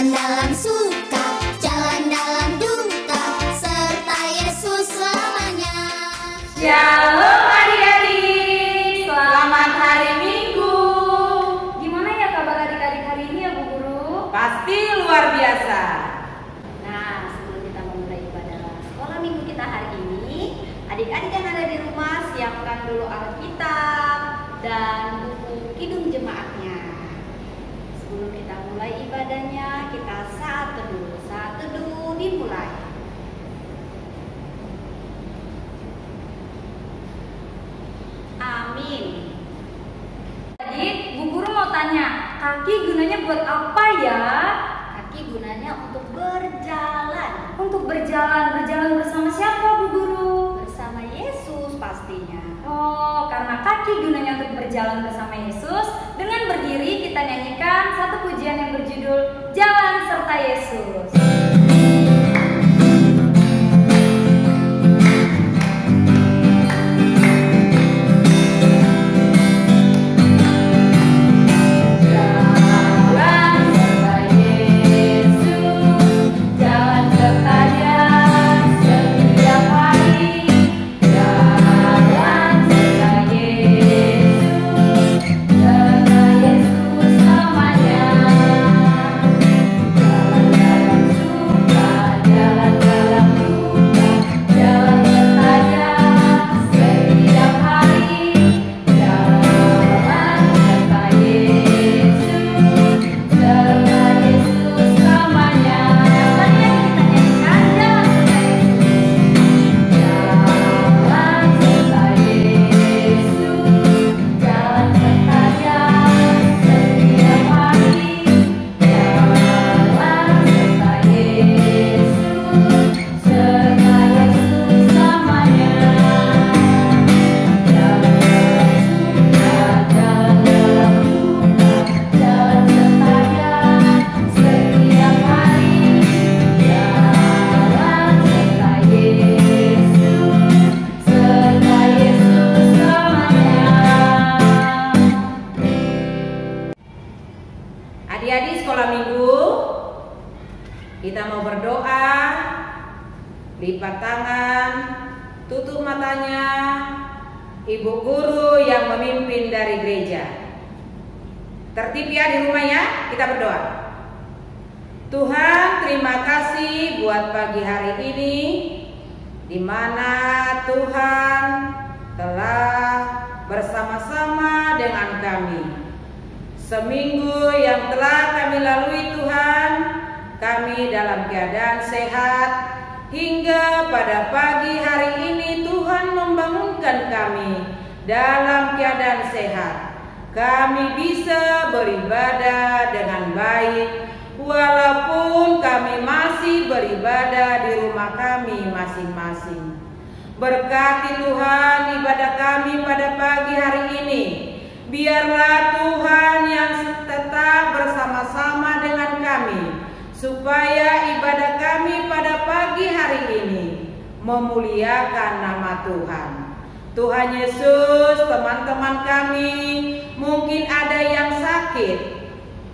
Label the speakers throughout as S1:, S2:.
S1: Jalan dalam suka, jalan dalam duka, serta Yesus selamanya.
S2: Shalom adik-adik, selamat hari Minggu. Gimana ya kabar adik-adik hari ini ya Bu Guru?
S3: Pasti luar biasa.
S4: Nah, sebelum kita memulai ibadah sekolah minggu kita hari ini, adik-adik yang ada di rumah siapkan dulu Alkitab dan buku Kidung Jemaatnya. Sebelum kita mulai ibadahnya, kita saat teduh dimulai. Amin.
S2: Jadi Bu Guru mau tanya, kaki gunanya buat apa ya?
S4: Kaki gunanya untuk berjalan.
S2: Untuk berjalan bersama siapa Bu Guru?
S4: Bersama Yesus pastinya.
S2: Oh, karena kaki gunanya untuk berjalan bersama Yesus, dengan berdiri kita nyanyikan satu pujian yang berjudul Jalan Serta Yesus.
S3: Adik-adik sekolah minggu, kita mau berdoa, lipat tangan, tutup matanya, Ibu Guru yang memimpin dari gereja. Tertib ya di rumah ya, kita berdoa. Tuhan, terima kasih buat pagi hari ini, di mana Tuhan telah bersama-sama dengan kami. Seminggu yang telah kami lalui Tuhan, kami dalam keadaan sehat, hingga pada pagi hari ini Tuhan membangunkan kami dalam keadaan sehat. Kami bisa beribadah dengan baik, walaupun kami masih beribadah di rumah kami masing-masing. Berkati Tuhan ibadah kami pada pagi hari ini. Biarlah Tuhan yang tetap bersama-sama dengan kami, supaya ibadah kami pada pagi hari ini memuliakan nama Tuhan. Tuhan Yesus, teman-teman kami mungkin ada yang sakit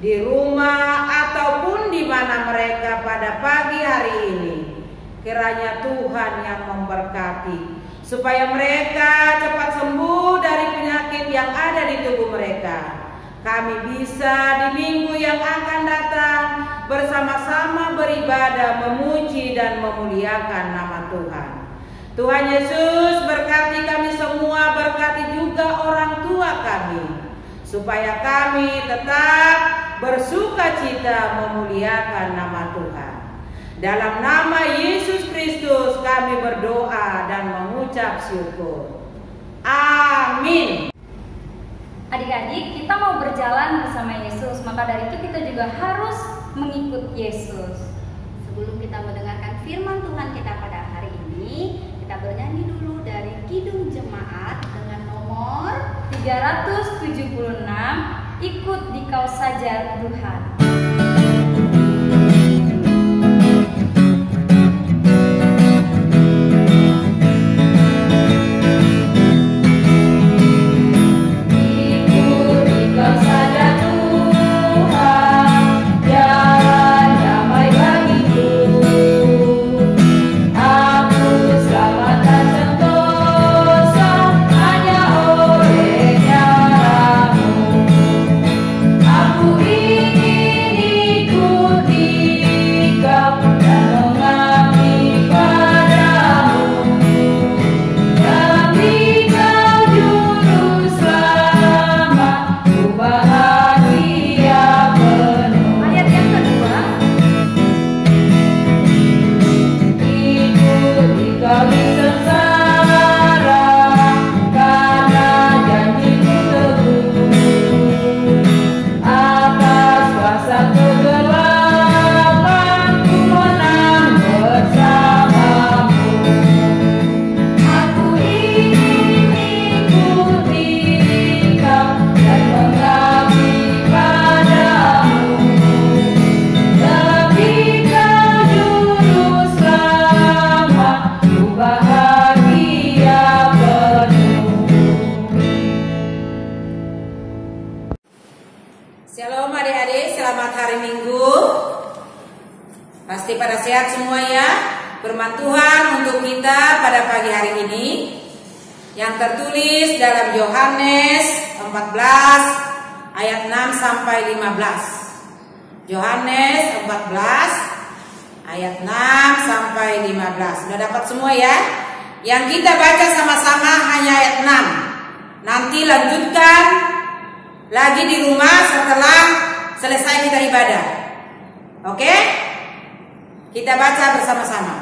S3: di rumah ataupun di mana mereka pada pagi hari ini. Kiranya Tuhan yang memberkati, supaya mereka cepat sembuh dari penyakit yang ada di tubuh mereka. Kami bisa di minggu yang akan datang bersama-sama beribadah, memuji dan memuliakan nama Tuhan. Tuhan Yesus, berkati kami semua, berkati juga orang tua kami, supaya kami tetap bersuka cita memuliakan nama Tuhan. Dalam nama Yesus Kristus kami berdoa dan mengucap syukur. Amin.
S2: Adik-adik, kita mau berjalan bersama Yesus, maka dari itu kita juga harus mengikut Yesus.
S4: Sebelum kita mendengarkan firman Tuhan kita pada hari ini, kita bernyanyi dulu dari Kidung Jemaat dengan nomor
S2: 376, ikut dikau saja Tuhan.
S4: Ikut dikau saja Tuhan, jalan
S3: Pasti pada sehat semua ya. Firman Tuhan untuk kita pada pagi hari ini yang tertulis dalam Yohanes 14 ayat 6 sampai 15. Yohanes 14 ayat 6 sampai 15. Sudah dapat semua ya? Yang kita baca sama-sama hanya ayat 6. Nanti lanjutkan lagi di rumah setelah selesai kita ibadah. Oke? Kita baca bersama-sama.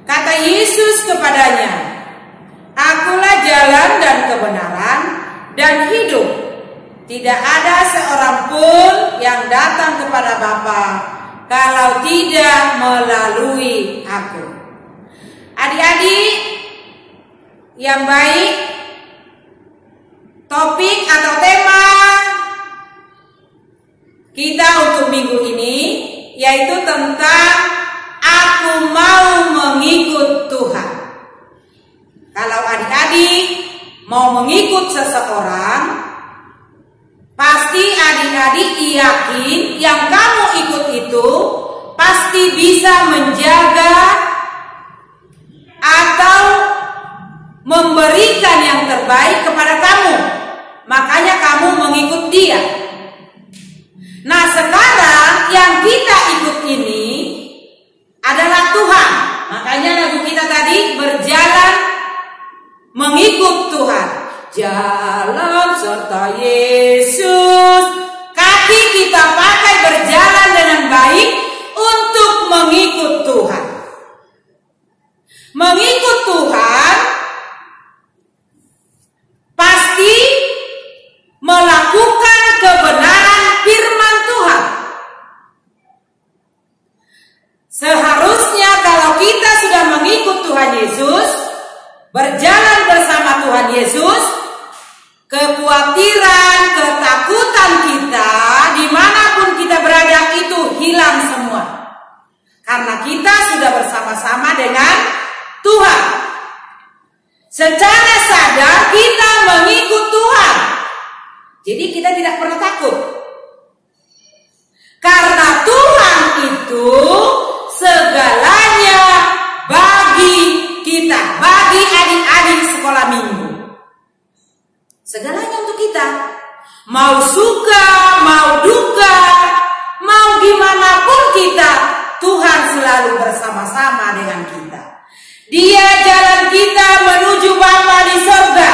S3: Kata Yesus kepadanya, "Akulah jalan dan kebenaran dan hidup. Tidak ada seorang pun yang datang kepada Bapa kalau tidak melalui Aku." Adik-adik yang baik, topik atau tema kita untuk minggu ini yaitu tentang aku mau mengikut Tuhan. Kalau adik-adik mau mengikut seseorang, pasti adik-adik yakin yang kamu ikut itu pasti bisa menjaga atau memberikan yang terbaik kepada kamu. Makanya kamu mengikut dia. Nah, sekarang yang kita ikut ini adalah Tuhan. Makanya lagu kita tadi berjalan mengikut Tuhan. Jalan serta Yesus. Kaki kita pakai berjalan dengan baik untuk mengikut Tuhan. Mengikut Tuhan pasti melakukan kebenaran firman Tuhan. Seharusnya kalau kita sudah mengikut Tuhan Yesus, berjalan bersama Tuhan Yesus, kekhawatiran, ketakutan kita dimanapun kita berada itu hilang semua. Karena kita sudah bersama-sama dengan Tuhan. Secara sadar kita mengikut Tuhan. Jadi kita tidak pernah takut. Karena Tuhan itu segalanya bagi kita, bagi adik-adik sekolah minggu. Segalanya untuk kita. Mau suka, mau duka, mau gimana pun kita, Tuhan selalu bersama-sama dengan kita. Dia jalan kita menuju Bapa di surga.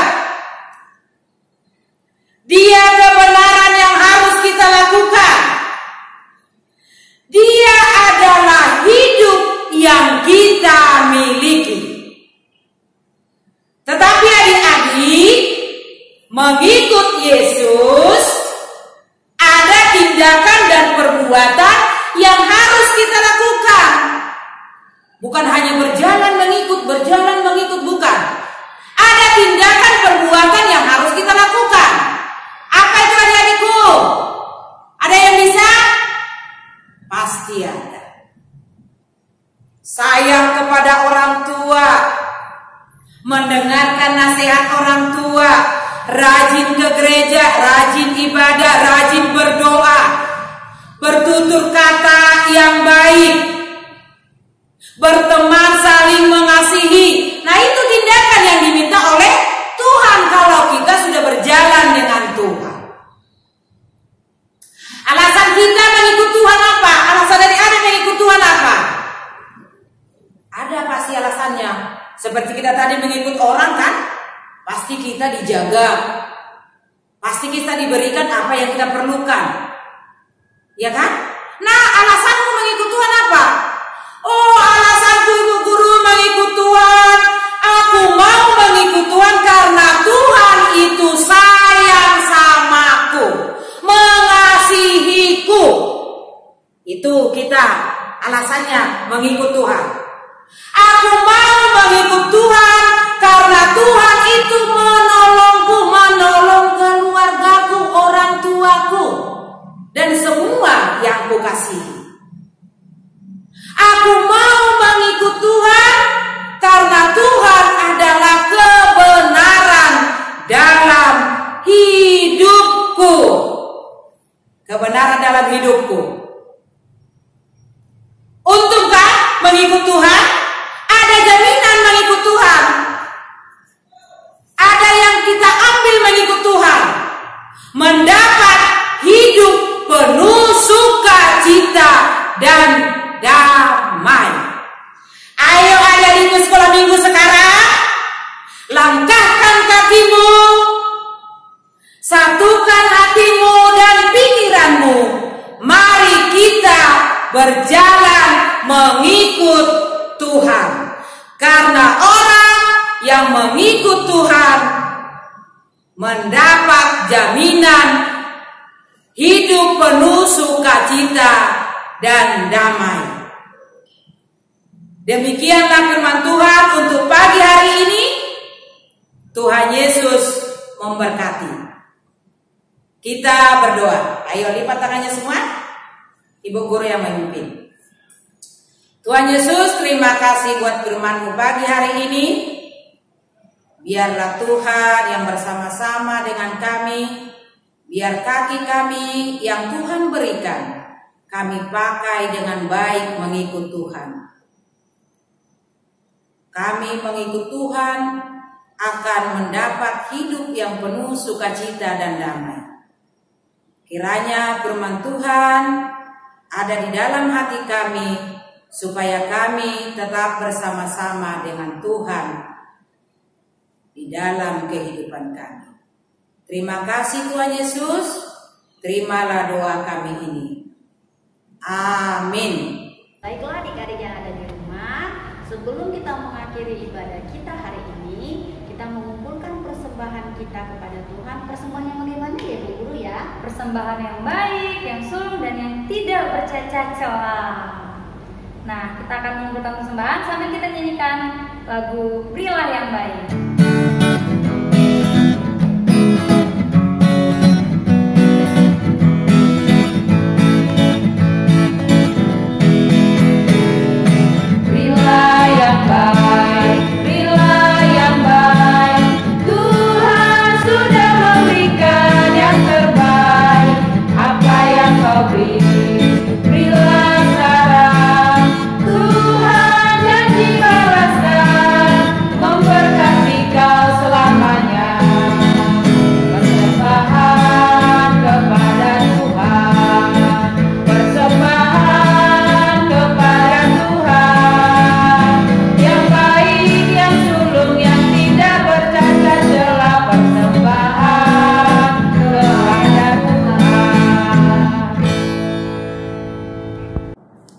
S3: Dia kebenaran yang harus kita lakukan. Dia adalah hidup yang kita miliki. Tetapi adik-adik, mengikut Yesus ada tindakan dan perbuatan yang harus kita lakukan. Bukan hanya berjalan mengikut, bukan. Ada tindakan perbuatan yang harus kita lakukan. Apa itu adik-adikku? Ada yang bisa? Pasti ada. Sayang kepada orang tua, mendengarkan nasihat orang tua, rajin ke gereja, rajin ibadah, rajin berdoa, bertutur kata yang baik, berteman, saling mengasihi. Nah, itu tindakan yang diminta oleh Tuhan kalau kita sudah berjalan dengan Tuhan. Alasan kita mengikut Tuhan apa? Alasan dari adik mengikut Tuhan apa? Ada pasti alasannya. Seperti kita tadi mengikut orang kan? Pasti kita dijaga. Pasti kita diberikan apa yang kita perlukan. Ya kan? Nah, alasanmu mengikut Tuhan apa? Oh, alasanku ibu guru mengikut Tuhan. Aku mau mengikut Tuhan karena Tuhan itu sayang samaku, mengasihiku. Itu kita alasannya mengikut Tuhan. Aku mau mengikut Tuhan karena Tuhan itu menolongku, menolong keluargaku, orang tuaku, dan semua yang kukasihi. Aku mau mengikut Tuhan karena Tuhan adalah kebenaran dalam hidupku. Kebenaran dalam hidupku. Untuk mengikut Tuhan, ada jaminan mengikut Tuhan. Ada yang kita ambil mengikut Tuhan, mendapat hidup penuh sukacita dan damai. Ayo adik-adikku sekolah minggu sekarang, langkahkan kakimu, satukan hatimu dan pikiranmu. Mari kita berjalan mengikut Tuhan. Karena orang yang mengikut Tuhan mendapat jaminan hidup penuh sukacita dan damai. Demikianlah firman Tuhan untuk pagi hari ini. Tuhan Yesus memberkati. Kita berdoa. Ayo lipat tangannya semua. Ibu guru yang memimpin. Tuhan Yesus, terima kasih buat firman-Mu pagi hari ini. Biarlah Tuhan yang bersama-sama dengan kami. Biar kaki kami yang Tuhan berikan, kami pakai dengan baik mengikut Tuhan. Kami mengikut Tuhan akan mendapat hidup yang penuh sukacita dan damai. Kiranya firman Tuhan ada di dalam hati kami, supaya kami tetap bersama-sama dengan Tuhan di dalam kehidupan kami. Terima kasih Tuhan Yesus, terimalah doa kami ini. Amin.
S4: Baiklah adik-adik yang ada di rumah, sebelum kita mengakhiri ibadah kita hari ini, kita mengumpulkan persembahan kita kepada Tuhan. Persembahan yang bagaimana ya Bu Guru ya?
S2: Persembahan yang baik, yang sulung dan yang tidak bercacat celah. Nah, kita akan mengumpulkan persembahan sambil kita nyanyikan lagu Berilah yang Baik.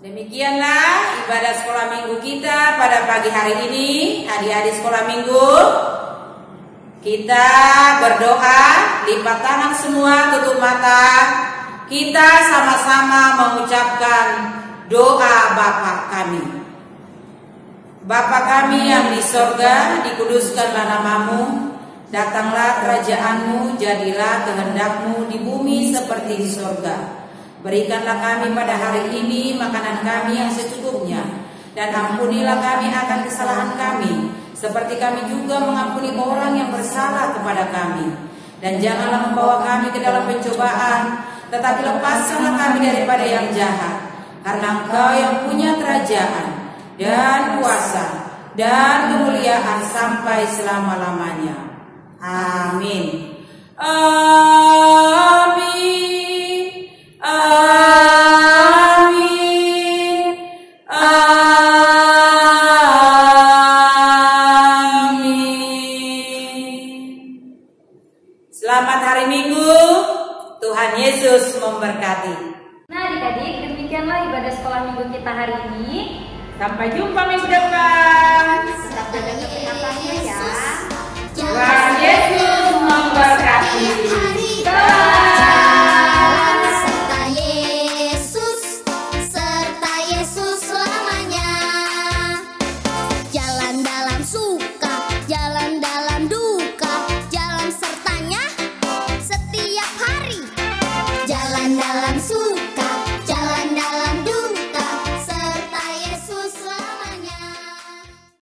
S3: Demikianlah ibadah sekolah minggu kita pada pagi hari ini. Adik-adik sekolah minggu, kita berdoa, lipat tangan semua, tutup mata. Kita sama-sama mengucapkan doa Bapa kami. Bapa kami yang di sorga, dikuduskanlah namamu. Datanglah kerajaanmu, jadilah kehendakmu di bumi seperti di sorga. Berikanlah kami pada hari ini makanan kami yang secukupnya, dan ampunilah kami akan kesalahan kami, seperti kami juga mengampuni orang yang bersalah kepada kami. Dan janganlah membawa kami ke dalam pencobaan, tetapi lepaskanlah kami daripada yang jahat. Karena Engkau yang punya kerajaan dan kuasa dan kemuliaan sampai selama-lamanya. Amin. Amin. Amin. Amin. Selamat hari Minggu. Tuhan Yesus memberkati.
S2: Nah adik-adik, demikianlah ibadah sekolah minggu kita hari ini.
S3: Sampai jumpa minggu depan.
S4: Tetap jaga kesehatannya ya.
S3: Tuhan Yesus memberkati.
S1: Serta Yesus selamanya. Jalan dalam suka, jalan dalam duka, jalan sertanya setiap hari. Jalan dalam suka.